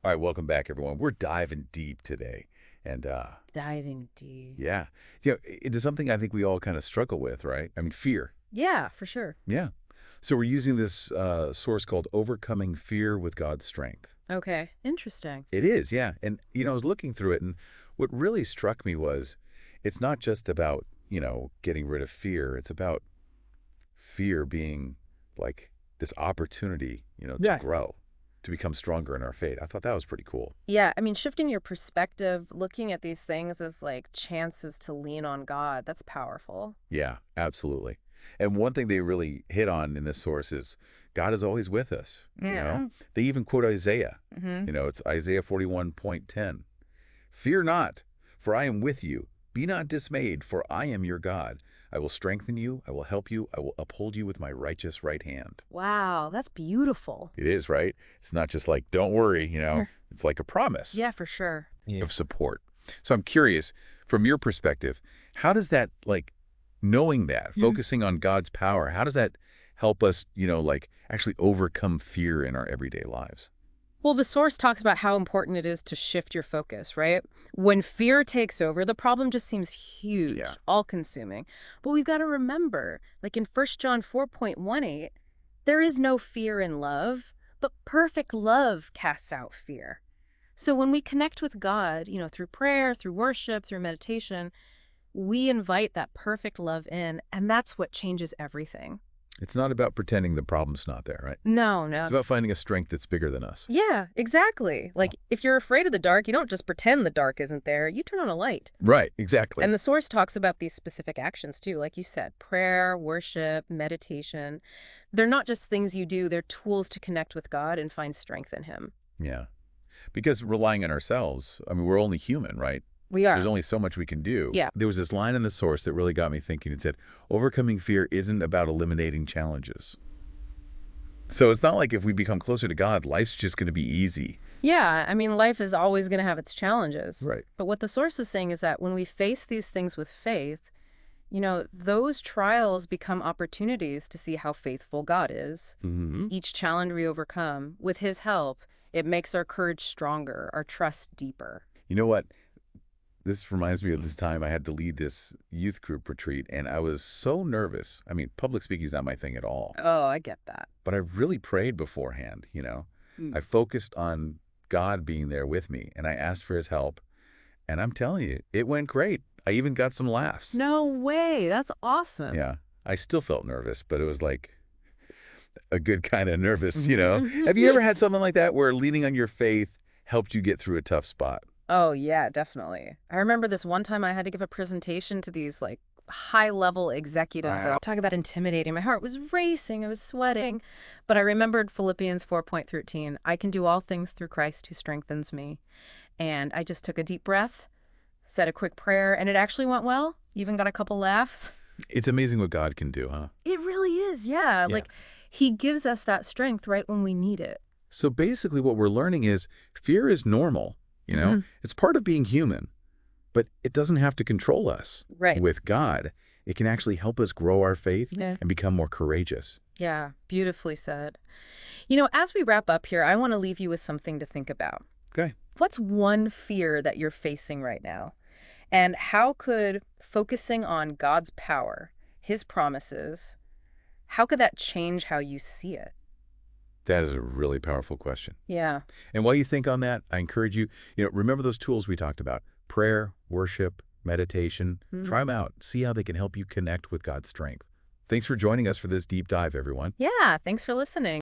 All right, welcome back, everyone. We're diving deep today. And Diving deep. yeah, it is something I think we all kind of struggle with, right? I mean, fear. Yeah, for sure. Yeah. So we're using this source called Overcoming Fear with God's Strength. Okay, interesting. It is, yeah. And, I was looking through it, and what really struck me was it's not just about, getting rid of fear. It's about fear being like this opportunity, to Yeah. grow, to become stronger in our faith. I thought that was pretty cool. Yeah, I mean, shifting your perspective, looking at these things as like chances to lean on God, that's powerful. Yeah, absolutely. And one thing they really hit on in this source is God is always with us. Yeah. They even quote Isaiah. Mm-hmm. It's Isaiah 41:10. Fear not, for I am with you. Be not dismayed, for I am your God. I will strengthen you. I will help you. I will uphold you with my righteous right hand. Wow, that's beautiful. It is, right? It's not just like, don't worry, Sure. it's like a promise Yeah, for sure. of support. So I'm curious, from your perspective, how does that, like, knowing that, focusing on God's power, how does that help us, like, actually overcome fear in our everyday lives? Well, the source talks about how important it is to shift your focus, right? When fear takes over, the problem just seems huge, Yeah. all-consuming. But we've got to remember, like in 1 John 4:18, there is no fear in love, but perfect love casts out fear. So when we connect with God, through prayer, through worship, through meditation, we invite that perfect love in, and that's what changes everything. It's not about pretending the problem's not there, right? No, It's no. about finding a strength that's bigger than us. Yeah, exactly. Like, if you're afraid of the dark, you don't just pretend the dark isn't there. You turn on a light. Right, exactly. And the source talks about these specific actions too, like you said, prayer, worship, meditation. They're not just things you do, they're tools to connect with God and find strength in Him. Yeah. Because relying on ourselves, I mean, we're only human, right? We There's are. only so much we can do. Yeah. There was this line in the source that really got me thinking. It said, overcoming fear isn't about eliminating challenges. So it's not like if we become closer to God, life's just going to be easy. Yeah, I mean, life is always going to have its challenges. Right. But what the source is saying is that when we face these things with faith, those trials become opportunities to see how faithful God is. Mm-hmm. Each challenge we overcome, with His help, it makes our courage stronger, our trust deeper. You know what? This reminds me of this time I had to lead this youth group retreat, and I was so nervous. I mean, public speaking is not my thing at all. Oh, I get that. But I really prayed beforehand. Mm. I focused on God being there with me, and I asked for His help. And I'm telling you, it went great. I even got some laughs. No way. That's awesome. Yeah. I still felt nervous, but it was like a good kind of nervous. Have you ever had something like that where leaning on your faith helped you get through a tough spot? Oh, yeah, definitely. I remember this one time I had to give a presentation to these like high-level executives. Wow. Talk about intimidating. My heart was racing. I was sweating. But I remembered Philippians 4:13. I can do all things through Christ who strengthens me. And I just took a deep breath, said a quick prayer, and it actually went well. Even got a couple laughs. It's amazing what God can do, huh? It really is, yeah. Yeah. Like, He gives us that strength right when we need it. So basically what we're learning is fear is normal. Mhm. It's part of being human, but it doesn't have to control us. Right. With God, it can actually help us grow our faith Yeah. and become more courageous. Yeah, beautifully said. As we wrap up here, I want to leave you with something to think about. Okay. What's one fear that you're facing right now? And how could focusing on God's power, His promises, how could that change how you see it? That is a really powerful question. Yeah. And while you think on that, I encourage you, remember those tools we talked about: prayer, worship, meditation. Mhm. Try them out. See how they can help you connect with God's strength. Thanks for joining us for this deep dive, everyone. Yeah, thanks for listening.